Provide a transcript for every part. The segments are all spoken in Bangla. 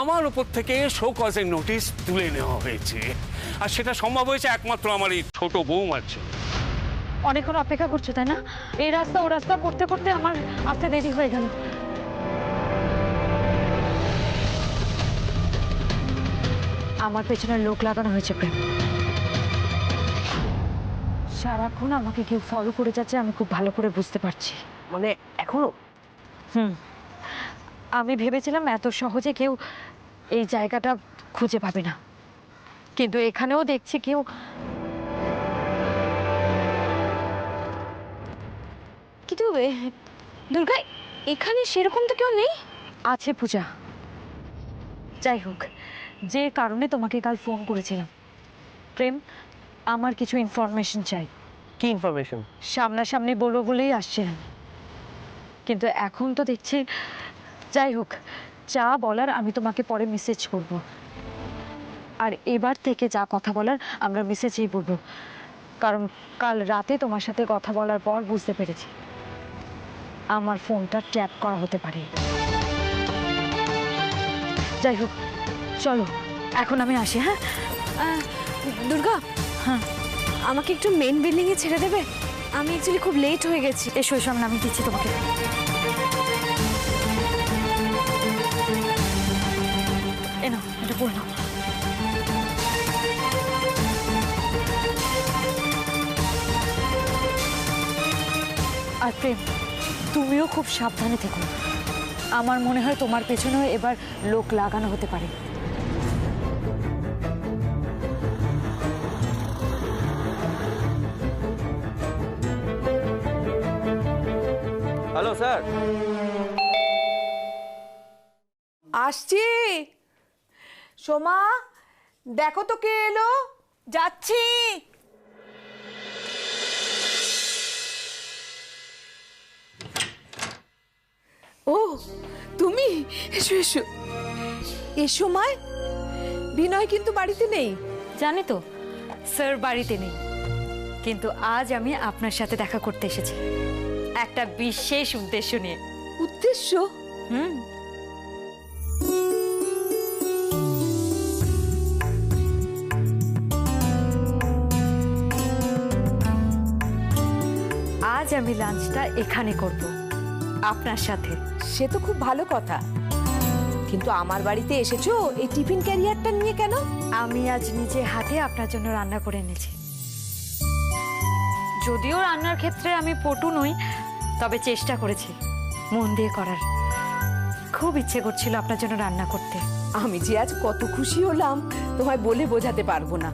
আমার উপর থেকে শো কজের নোটিশ তুলে নেওয়া হয়েছে, আর সেটা সম্ভব হয়েছে একমাত্র আমার এই ছোট বৌমার জন্য। অনেকক্ষণ অপেক্ষা করছো তাই না? এই রাস্তা ও রাস্তা করতে করতে আমার আসতে দেরি হয়ে গেল। আমার পেছনে লোক লাগানো হয়েছে প্রেম। সারাক্ষণ আমাকে কেউ ফলো করে যাচ্ছে, আমি খুব ভালো করে বুঝতে পারছি। মানে এখনো? আমি ভেবেছিলাম এত সহজে কেউ এই জায়গাটা খুঁজে পাবে না, কিন্তু এখানেও দেখছি কেউ। কিন্তু দুর্গা, এখানে সেরকম তো কেউ নেই। আছে পূজা। যাই হোক, যে কারণে তোমাকে কাল ফোন করেছিলাম, প্রেম, আমার কিছু ইনফরমেশন চাই। কি ইনফরমেশন? সামনাসামনি বলবো বলেই আসছিলাম, কিন্তু এখন তো দেখছি। যাই হোক, যা বলার আমি তোমাকে পরে মেসেজ করব, আর এবার থেকে যা কথা বলার আমরা মেসেজেই বলবো, কারণ কাল রাতে তোমার সাথে কথা বলার পর বুঝতে পেরেছি আমার ফোনটা ট্যাপ করা হতে পারে। যাই হোক, চলো এখন আমি আসি। হ্যাঁ দুর্গা, হ্যাঁ, আমাকে একটু মেন বিল্ডিংয়ে ছেড়ে দেবে? আমি অ্যাকচুয়ালি খুব লেট হয়ে গেছি। এসো এসো, আমি নামিয়ে দিচ্ছি তোমাকে। এনো, এটা পড়ে নাও। আর প্রেম, তুমিও খুব সাবধানে থেকো। আমার মনে হয় তোমার পেছনেও এবার লোক লাগানো হতে পারে। Hello sir. আসছি। সোমা, দেখো তো কে এলো। যাচ্ছি। ও তুমি, এসো এসো। এসো মায়, বিনয় কিন্তু বাড়িতে নেই। জানি তো স্যার বাড়িতে নেই, কিন্তু আজ আমি আপনার সাথে দেখা করতে এসেছি একটা বিশেষ উদ্দেশ্য নিয়ে। উদ্দেশ্য? আজ আমি লাঞ্চটা এখানে করব আপনার সাথে। সে তো খুব ভালো কথা, কিন্তু আমার বাড়িতে এসেছো এই টিফিন ক্যারিয়ারটা নিয়ে কেন? আমি আজ নিজে হাতে আপনার জন্য রান্না করে এনেছি। যদিও রান্নার ক্ষেত্রে আমি পটু নই, তবে চেষ্টা করেছি মন দিয়ে করার। খুব ইচ্ছে করছিল আপনার জন্য রান্না করতে। আমি যে আজ কত খুশি হলাম তোমায় বলে বোঝাতে পারবো না।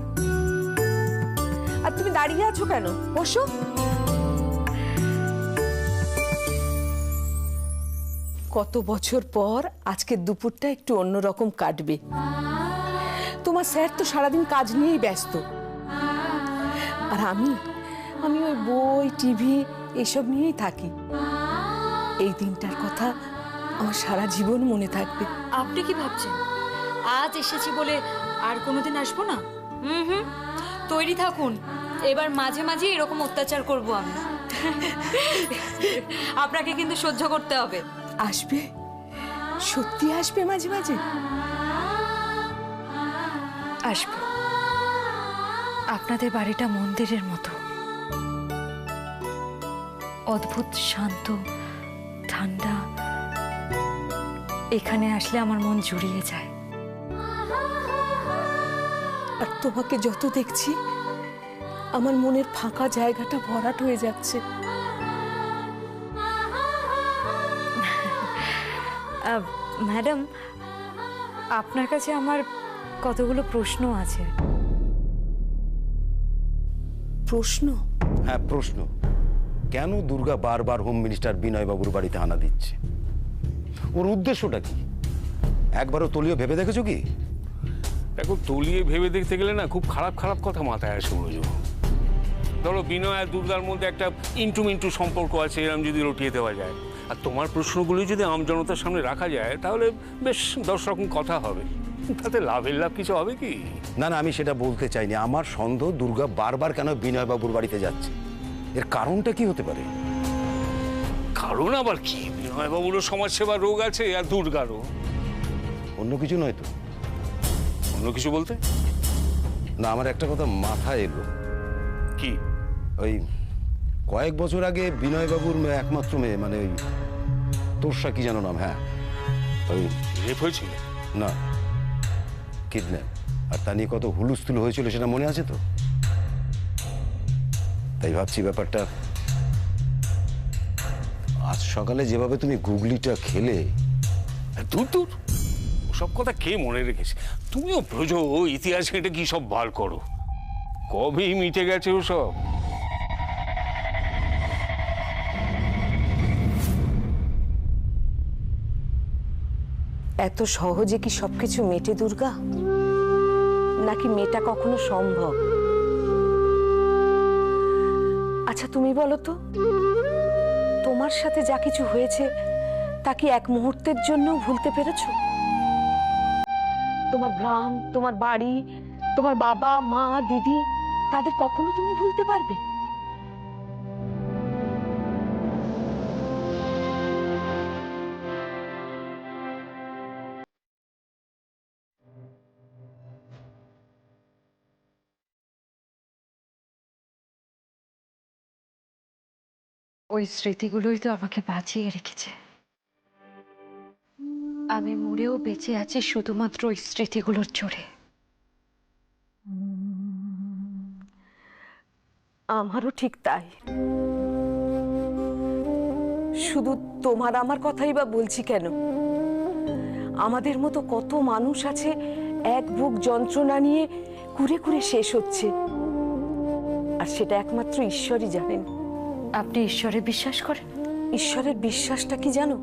আর তুমি দাঁড়িয়ে আছো কেন? বসো। কত বছর পর আজকে দুপুরটা একটু অন্যরকম কাটবে। তোমার স্যার তো সারাদিন কাজ নিয়েই ব্যস্ত, আর আমি ওই বই, টিভি এসব নিয়েই থাকি। এই দিনটার কথা আমার সারা জীবন মনে থাকবে। আপনি কি ভাবছেন আজ এসেছি বলে আর কোনোদিন আসবো না? তৈরি থাকুন, এবার মাঝে মাঝে এরকম অত্যাচার করব আমি। আপনাকে কিন্তু সহ্য করতে হবে। আসবে, সত্যি আসবে মাঝে মাঝে? আসবো। আপনাদের বাড়িটা মন্দিরের মতো, অদ্ভুত শান্ত, ঠান্ডা। এখানে আসলে আমার মন জুড়িয়ে যায়। আর তোমাকে যত দেখছি আমার মনের ফাঁকা জায়গাটা ভরাট হয়ে যাচ্ছে। ম্যাডাম, আপনার কাছে আমার কতগুলো প্রশ্ন আছে। প্রশ্ন? হ্যাঁ, প্রশ্ন। কেন দুর্গা বারবার হোম মিনিস্টার বিনয় বাবুর বাড়িতে হানা দিচ্ছে? ওর উদ্দেশ্যটা কি? একবারও তলিয়ে ভেবে দেখেছো কি? দেখো, তলিয়ে ভেবে দেখতে গেলে না খুব খারাপ খারাপ কথা মাথায় আসে। ধরো বিনয় আর দুর্গার মধ্যে একটা ইন্টু সম্পর্ক আছে, এরম যদি রটিয়ে দেওয়া যায়, আর তোমার প্রশ্নগুলি যদি আমজনতার সামনে রাখা যায়, তাহলে বেশ 10 রকম কথা হবে। তাতে লাভের লাভ কিছু হবে কি? না না, আমি সেটা বলতে চাইনি। আমার সন্দেহ দুর্গা বারবার কেন বিনয় বাবুর বাড়িতে যাচ্ছে, এর কারণটা কি হতে পারে? কারণ আবার কি? বিনয় বাবুরও সমাজসেবার রোগ আছে, আর দুর্গারও। অন্য কিছু নয় তো? অন্য কিছু বলতে? না, আমার একটা কথা মাথায় এলো। কি? ওই কয়েক বছর আগে বিনয়বাবুর একমাত্র মেয়ে, মানে ওই তোরসা কি যেন নাম, হ্যাঁ, ওই রেপ হয়েছিল? না, কিডন্যাপ। আর তা নিয়ে কত হুলুস্থুল হয়েছিল সেটা মনে আছে তো? তাই ভাবছি ব্যাপারটা আজ সকালে যেভাবে তুমি গুগলিটা খেলে। দূর দূর, সব কথা কে মনে রেখেছে? তুমিও বোঝো ইতিহাস ঘেঁটে কি সব বার করো। কবেই মিটে গেছে ওসব। এত সহজে কি সবকিছু মেটে দুর্গা? নাকি মেটা কখনো সম্ভব? আচ্ছা তুমি বলো তো, তোমার সাথে যা কিছু হয়েছে তা কি এক মুহূর্তের জন্য ভুলতে পেরেছো? তোমার গ্রাম, তোমার বাড়ি, তোমার বাবা মা দিদি, তাদের কখনো তুমি ভুলতে পারবে? ওই স্মৃতিগুলোই তো আমাকে বাঁচিয়ে রেখেছে। আমি মরেও বেঁচে আছি শুধুমাত্র ওই স্মৃতিগুলোর জোরে। আমারও ঠিক তাই। শুধু তোমার আমার কথাই বা বলছি কেন, আমাদের মতো কত মানুষ আছে এক বুক যন্ত্রণা নিয়ে কুরে কুরে শেষ হচ্ছে, আর সেটা একমাত্র ঈশ্বরই জানেন। আপনি ঈশ্বরে বিশ্বাস করেন? ঈশ্বরের বিশ্বাসটা কি জানো,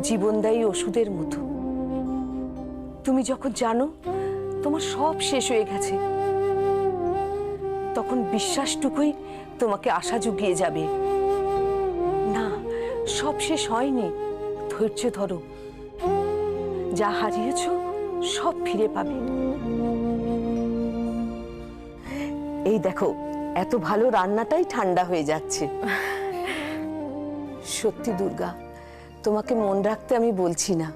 জীবনদায়ী ওষুধের মতো। তুমি যখন জানো তোমার সব শেষ হয়ে গেছে, তখন বিশ্বাসটুকুই তোমাকে আশা জুগিয়ে যাবে। না, সব শেষ হয়নি, ধৈর্য ধরো, যা হারিয়েছো সব ফিরে পাবে। এই দেখো, এত ভালো রান্নাটাই ঠান্ডা হয়ে যাচ্ছে। সত্যি দুর্গা, তোমাকে মন রাখতে আমি বলছি না,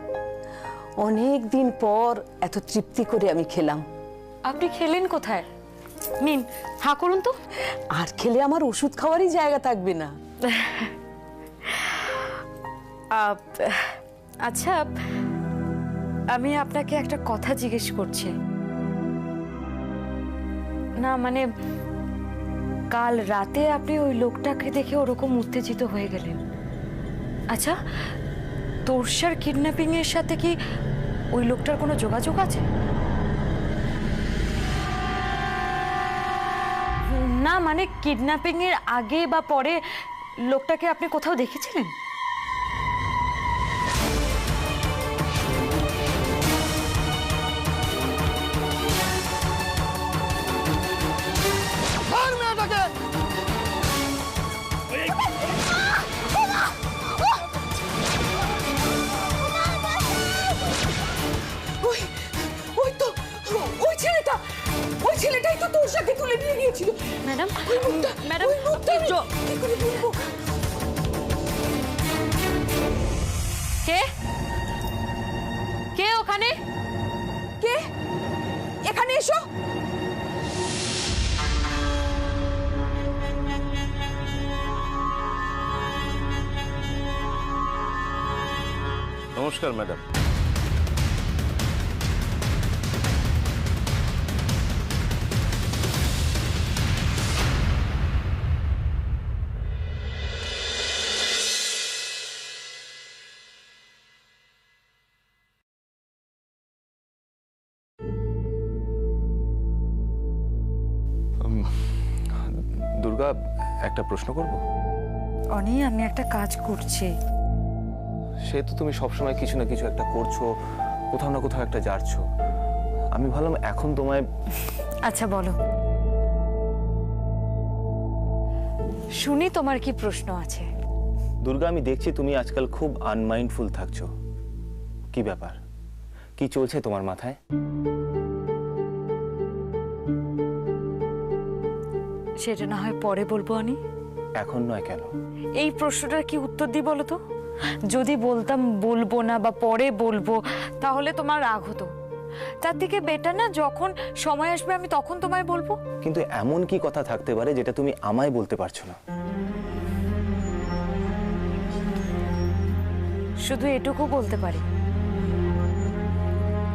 অনেক দিন পর এত তৃপ্তি করে আমি খেলাম। আপনি খেলেন কোথায়? নিন, হা করুন তো। আর খেলে আমার ওষুধ খাওয়ারই জায়গা থাকবে না। আচ্ছা, আমি আপনাকে একটা কথা জিজ্ঞেস করছি। না মানে, কাল রাতে আপনি ওই লোকটাকে দেখে ওরকম উত্তেজিত হয়ে গেলেন। আচ্ছা, তোরসার কিডন্যাপিং এর সাথে কি ওই লোকটার কোনো যোগাযোগ আছে? না মানে, কিডন্যাপিং এর আগে বা পরে লোকটাকে আপনি কোথাও দেখেছিলেন? ওই তো, ওই ছেলেটাই তো তোরসাকে তুলে নিয়ে গিয়েছিল। ম্যাডাম, ওই মুখটা, ম্যাডাম, ওই মুখটা আমি কি করে বলবো? কে কে ওখানে? কে? এখানে এসো। নমস্কার ম্যাডাম। দুর্গা, একটা প্রশ্ন করব? অনি, আমি একটা কাজ করছি। সে তো তুমি সবসময় কিছু না কিছু একটা করছো, কোথাও না কোথাও একটা যাচ্ছ। আমি ভাবলাম এখন তোমায়। আচ্ছা বলো, শুনি তোমার কি প্রশ্ন আছে। দুর্গা, আমি দেখছি তুমি আজকাল খুব আনমাইন্ডফুল থাকছো। কি ব্যাপার? কি চলছে তোমার মাথায়? সেটা না হয় পরে বলবো অনি। এখন নয় কেন? এই প্রশ্নটার কি উত্তর দিই বলো তো? যদি বলতাম বলবো না বা পরে বলবো তাহলে তোমার রাগ হতো। তার থেকে বেটার না, যখন সময় আসবে আমি তখন তোমায় বলবো। কিন্তু এমন কি কথা থাকতে পারে যেটা তুমি আমায় বলতে পারছো না? শুধু এটুকু বলতে পারি,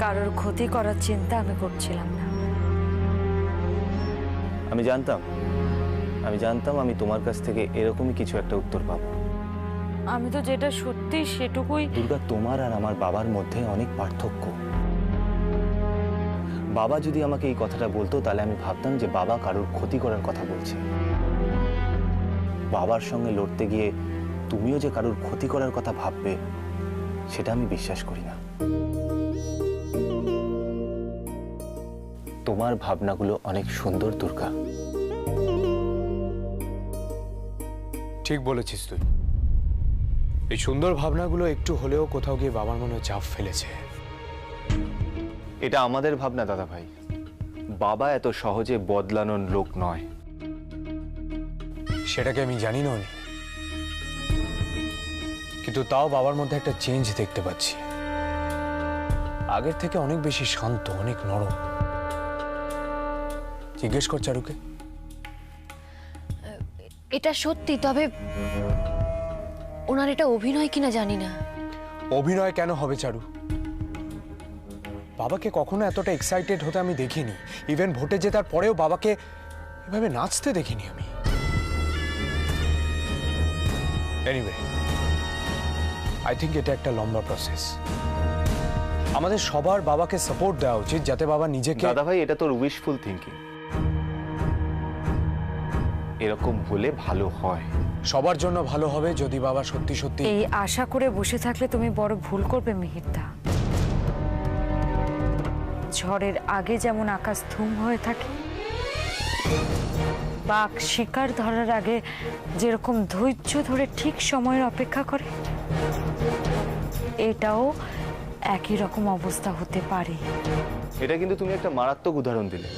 কারোর ক্ষতি করার চিন্তা আমি করছিলাম না। আমি জানতাম আমি তোমার কাছ থেকে এরকমই কিছু একটা উত্তর পাবো। আমি তো যেটা সত্যি সেটুকুই। দুর্গা, তোমার আর আমার বাবার মধ্যে অনেক পার্থক্য। বাবা যদি আমাকে এই কথাটা বলতো তাহলে আমি ভাবতাম যে বাবা কারোর ক্ষতি করার কথা বলছে। বাবার সঙ্গে লড়তে গিয়ে তুমিও যে কারোর ক্ষতি করার কথা ভাববে সেটা আমি বিশ্বাস করি না। তোমার ভাবনাগুলো অনেক সুন্দর দুর্গা। ঠিক বলেছিস তুই। এই সুন্দর ভাবনাগুলো একটু হলেও কোথাও গিয়ে বাবার মনে চাপ ফেলেছে। এটা আমাদের ভাবনা দাদা ভাই। বাবা এত সহজে বদলানোর লোক নয়। সেটাকে আমি জানি না, কিন্তু তাও বাবার মধ্যে একটা চেঞ্জ দেখতে পাচ্ছি। আগের থেকে অনেক বেশি শান্ত, অনেক নরম। জিজ্ঞেস কর চারুকে। এটা সত্যি, তবে ওনার এটা অভিনয় কিনা জানি না। অভিনয় কেন হবে চারু? বাবাকে কখনো এতটা এক্সাইটেড হতে আমি দেখিনি। ইভেন ভোটে জেতার পরেও বাবাকে এভাবে নাচতে দেখিনি আমি। এনিওয়ে, আই থিঙ্ক এটা একটা লম্বা প্রসেস। আমাদের সবার বাবাকে সাপোর্ট দেওয়া উচিত যাতে বাবা নিজেকে। দাদা ভাই, এটা তোর উইশফুল থিঙ্কিং। এরকম হলে ভালো হয়। সবার জন্য ভালো হবে যদি বাবা সত্যি সত্যি। এই আশা করে বসে থাকলে তুমি বড় ভুল করবে মিহিরদা। ঝড়ের আগে যেমন আকাশ ধুম হয়ে থাকে, বাঘ শিকার ধরার আগে যেরকম ধৈর্য ধরে ঠিক সময়ের অপেক্ষা করে, এটাও একই রকম অবস্থা হতে পারে। এটা কিন্তু তুমি একটা মারাত্মক উদাহরণ দিলে।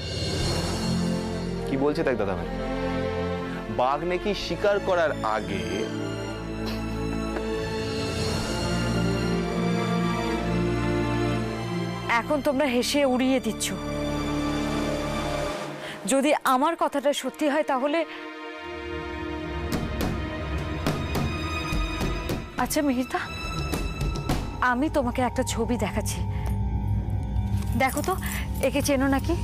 কি বলছে দেখ দাদা ভাই, বাঘ নাকি শিকার করার আগে এখন তোমরা হেসে উড়িয়ে দিচ্ছ। যদি আমার কথাটা সত্যি হয় তাহলে। আচ্ছা মিহিরদা, আমি তোমাকে একটা ছবি দেখাচ্ছি, দেখো তো একে চেনো নাকি?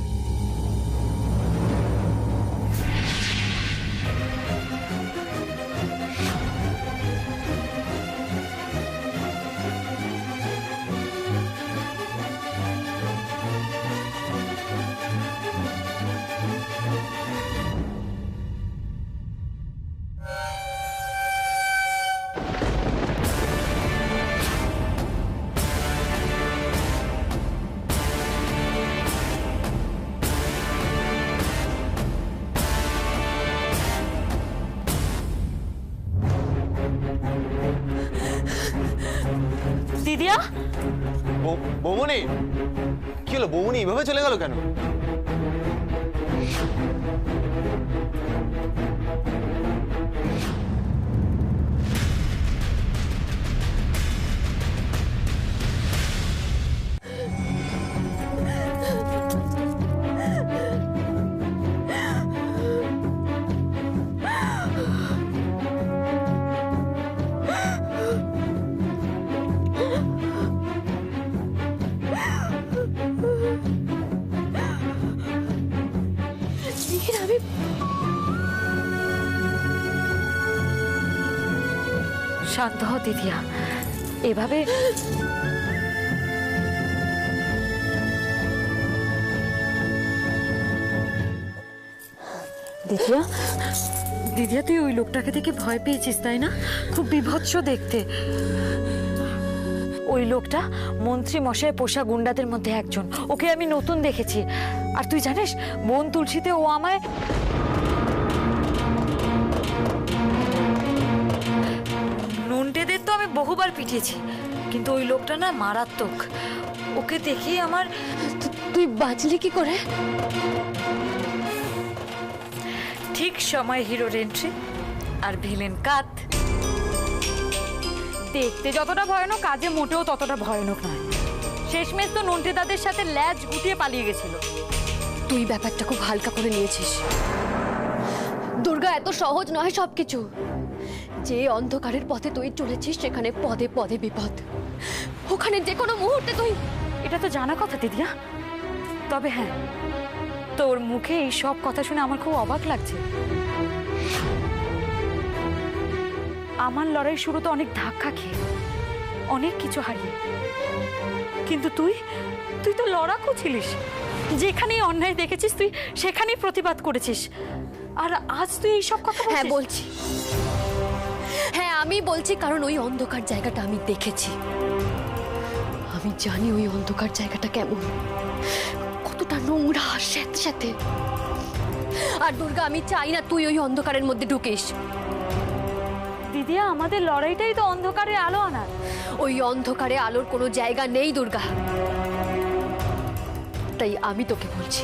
দিদিয়া, বৌমনি, কি হলো বৌমনি? এভাবে চলে গেল কেন? আমি শান্ত হও দিদিয়া, এভাবে। দিদিয়া, দিদিয়া তুই ওই লোকটাকে দেখে ভয় পেয়েছিস তাই না? খুব বীভৎস দেখতে। ওই লোকটা মন্ত্রী মশাই পোষা গুন্ডাদের মধ্যে একজন। ওকে আমি নতুন দেখেছি। আর তুই জানিস, বন তুলসীতে ও আমায় নুনটেদের তো আমি বহুবার পিটিয়েছি, কিন্তু ওই লোকটা না মারাত্মক। ওকে দেখেই আমার। তুই বাঁচলি কি করে? ঠিক সময় হিরোর এন্ট্রি, আর ভিলেন কাত। দেখতে যতটা ভয়ানক, কাজে মোটেও ততটা ভয়ানক নয়। শেষমেশ তো নন্টিদাদের সাথে ল্যাজ গুটিয়ে পালিয়ে গেছিল। তুই ব্যাপারটা খুব হালকা করে নিয়েছিস। দুর্গা, এত সহজ নয় সবকিছু। যে অন্ধকারের পথে তুই চলেছিস সেখানে পদে পদে বিপদ। ওখানে যে কোনো মুহূর্তে তুই... এটা তো জানা কথা দিদিয়া, তবে হ্যাঁ, তোর মুখে এই সব কথা শুনে আমার খুব অবাক লাগছে। আমার লড়াই শুরু তো অনেক ধাক্কা খেয়ে, অনেক কিছু হারিয়ে, কিন্তু তুই তো লড়াকু ছিলিস। যেখানেই অন্যায় দেখেছিস তুই সেখানেই প্রতিবাদ করেছিস, আর আজ তুই এই সব কথা হ্যাঁ বলছিস। বলছি, হ্যাঁ আমি বলছি, কারণ ওই অন্ধকার জায়গাটা আমি দেখেছি। আমি জানি ওই অন্ধকার জায়গাটা কেমন, কতটা নোংরা, স্যাঁতস্যাঁতে। আর দুর্গা, আমি চাই না তুই ওই অন্ধকারের মধ্যে ঢুকিস। দিদিয়া, আমাদের লড়াইটাই তো অন্ধকারে আলো আনার। ওই অন্ধকারে আলোর কোনো জায়গা নেই দুর্গা। তাই আমি তোকে বলছি,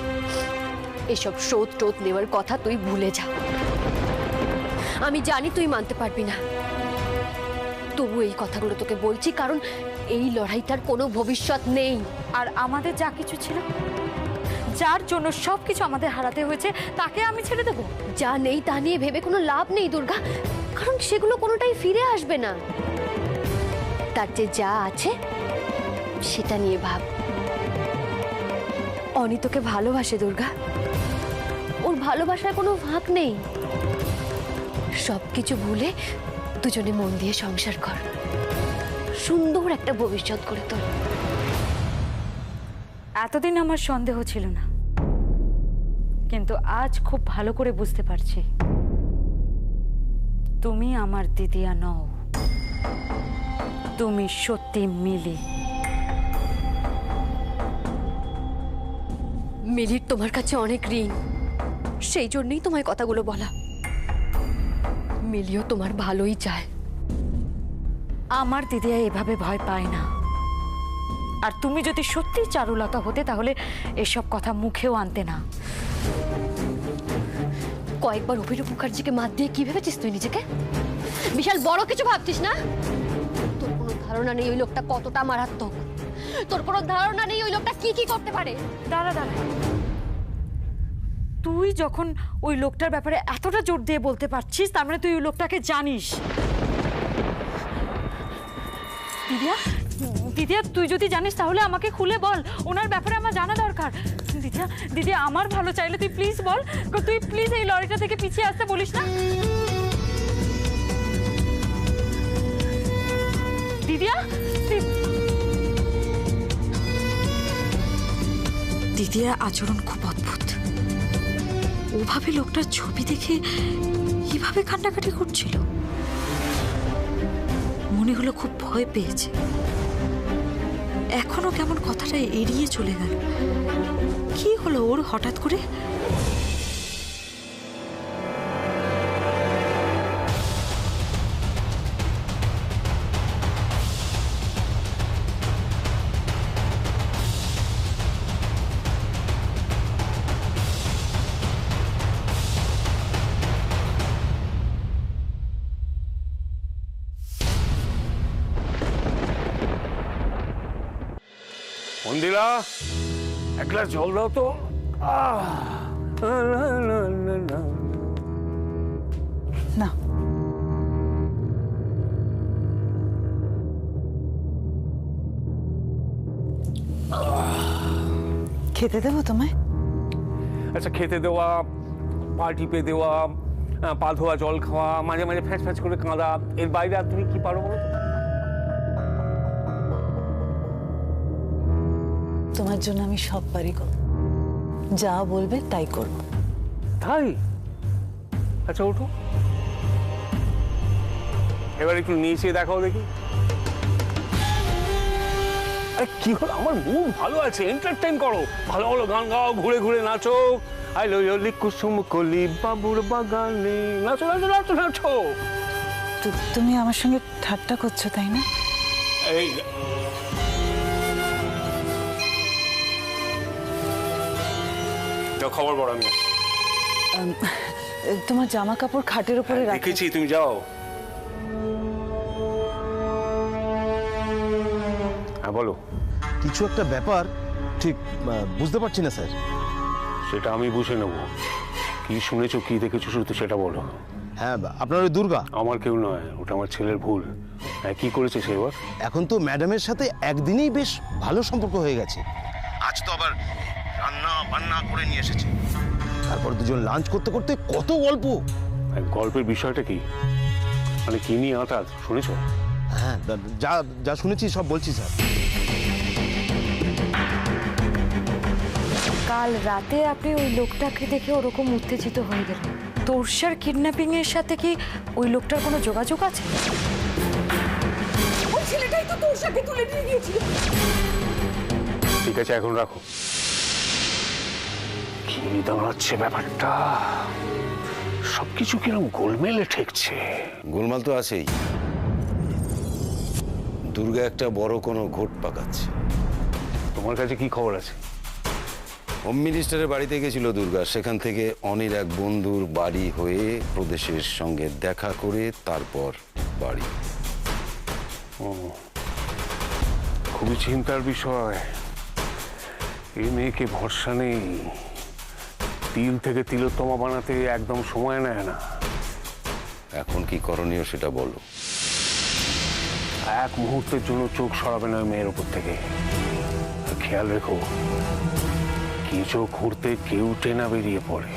এসব শোধ টোধ নেওয়ার কথা তুই ভুলে যা। আমি জানি তুই মানতে পারবি না, তবু এই কথাগুলো তোকে বলছি, কারণ এই লড়াইটার কোনো ভবিষ্যৎ নেই। আর আমাদের যা কিছু ছিল, যার জন্য সবকিছু আমাদের হারাতে হয়েছে, তাকে আমি ছেড়ে দেবো? যা নেই তা নিয়ে ভেবে কোনো লাভ নেই দুর্গা, কারণ সেগুলো কোনোটাই ফিরে আসবে না। তার যে যা আছে সেটা নিয়ে ভাব। অনি তোকে ভালোবাসে দুর্গা, ওর ভালোবাসার কোনো ভাগ নেই। সবকিছু ভুলে দুজনে মন দিয়ে সংসার কর, সুন্দর একটা ভবিষ্যৎ করে তোর। এতদিন আমার সন্দেহ ছিল না, কিন্তু আজ খুব ভালো করে বুঝতে পারছি তুমি আমার দিদিয়া নও, তুমি সত্যি মিলি। মিলির তোমার কাছে অনেক ঋণ, সেই জন্যই তোমায় কথাগুলো বলা। মিলিও তোমার ভালোই চায়। আমার দিদিয়া এভাবে ভয় পায় না, আর তুমি যদি সত্যি চারুলতা হতে তাহলে এসব কথা মুখেও আনতে না। কয়েকবার অভিরূপ মুখার্জিকে মাত দিয়ে কি ভেবেছিস তুই নিজেকে? বিশাল বড় কিছু ভাবছিস না? তোর কোনো ধারণা নেই ওই লোকটা কতটা মারাত্মক। তোর কোনো ধারণা নেই ওই লোকটা কি কি করতে পারে। দাঁড়া, তুই যখন ওই লোকটার ব্যাপারে এতটা জোর দিয়ে বলতে পারছিস, তার মানে তুই ওই লোকটাকে জানিস। দিদিয়া, তুই যদি জানিস তাহলে আমাকে খুলে বল, ওনার ব্যাপারে আমার জানা দরকার। দিদিয়া, আমার ভালো চাইলে তুই প্লিজ বল, তুই প্লিজ এই লরিটা থেকে পিছিয়ে আসতে বলিস না। দিদিয়ার আচরণ খুব অদ্ভুত। ওভাবে লোকটার ছবি দেখে কিভাবে কান্নাকাটি করছিল, মনে হলো খুব ভয় পেয়েছে। এখনো কেমন কথাটা এড়িয়ে চলে গেল। কি হলো ওর হঠাৎ করে? মন্দিরা, এক গ্লাস জল দাও তো। না, খেতে দেবো তোমায়? আচ্ছা, খেতে দেওয়া, পা টিপে দেওয়া, পা ধোয়া, জল খাওয়া, মাঝে মাঝে ফ্যাঁচ ফ্যাঁচ করে কাঁদা, এর বাইরে আর তুমি কি পারো বলো তো? তোমার জন্য আমি সব পারি গো, যা বলবে তাই করব। তাই? আচ্ছা, ওঠো, এবার একটু নিচে দেখাও দেখি। আরে কি হলো? আমার মুড ভালো আছে, এন্টারটেইন করো, ভালো ভালো গান গাও, ঘুরে ঘুরে নাচো। আই ললি কুসুম কলি বাবুর বাগানে, নাচো নাচো নাচো নাচো। তুমি আমার সঙ্গে ঠাট্টা করছো তাই না? এই খবর বড় আমি তোমার জামা কাপড় খাটের উপরে রাখো। দেখেছি, তুমি যাও। হ্যাঁ বলো। কিছু একটা ব্যাপার ঠিক বুঝতে পারছি না স্যার। সেটা আমি বুঝে নেব। কি শুনেছো, কি দেখেছো, শুধু সেটা বলো। হ্যাঁ, আপনার ওই দুর্গা আমার কেউ নয়, ওটা আমার ছেলের ভুল। হ্যাঁ, কি করেছে সে এবার? এখন তো ম্যাডামের সাথে একদিনেই বেশ ভালো সম্পর্ক হয়ে গেছে। আজ তো আবার রান্না বান্না করে নিয়ে এসেছে। তারপর দুজন লাঞ্চ করতে করতে কত গল্প। গল্পের বিষয়টা কি, মানে কি নিয়ে হঠাৎ শুনেছো? হ্যাঁ, যা যা শুনেছি সব বলছি স্যার। কাল রাতে আপনি ওই লোকটাকে দেখে ওরকম উত্তেজিত হয়ে গেলেন। তোরসার কিডন্যাপিং এর সাথে কি ওই লোকটার কোনো যোগাযোগ আছে? ওই ছেলেটাই তো তোরসাকে তুলে নিয়ে গিয়েছিল। ঠিক আছে, এখন রাখো। কি দাঁড়াচ্ছে ব্যাপারটা, সবকিছু কিরকম গোলমেলে ঠেকছে। গোলমাল তো আছেই। দুর্গা একটা বড় কোনো ঘোট পাকাচ্ছে। তোমার কাছে কি খবর আছে? হোম মিনিস্টারের বাড়িতে গেছিল দুর্গা, সেখান থেকে অনির এক বন্ধুর বাড়ি হয়ে প্রদেশের সঙ্গে দেখা করে তারপর বাড়ি। খুবই চিন্তার বিষয়। এই মেয়েকে ভরসা নেই। তিল থেকে তিলোত্তমা বানাতে একদম সময় নেয় না। এখন কি করণীয় সেটা বলো। এক মুহূর্তের জন্য চোখ সরাবে না ওই মেয়ের উপর থেকে। আর খেয়াল রেখো, কি চোখ ঘুরতে কেউ টেনা বেরিয়ে পড়ে।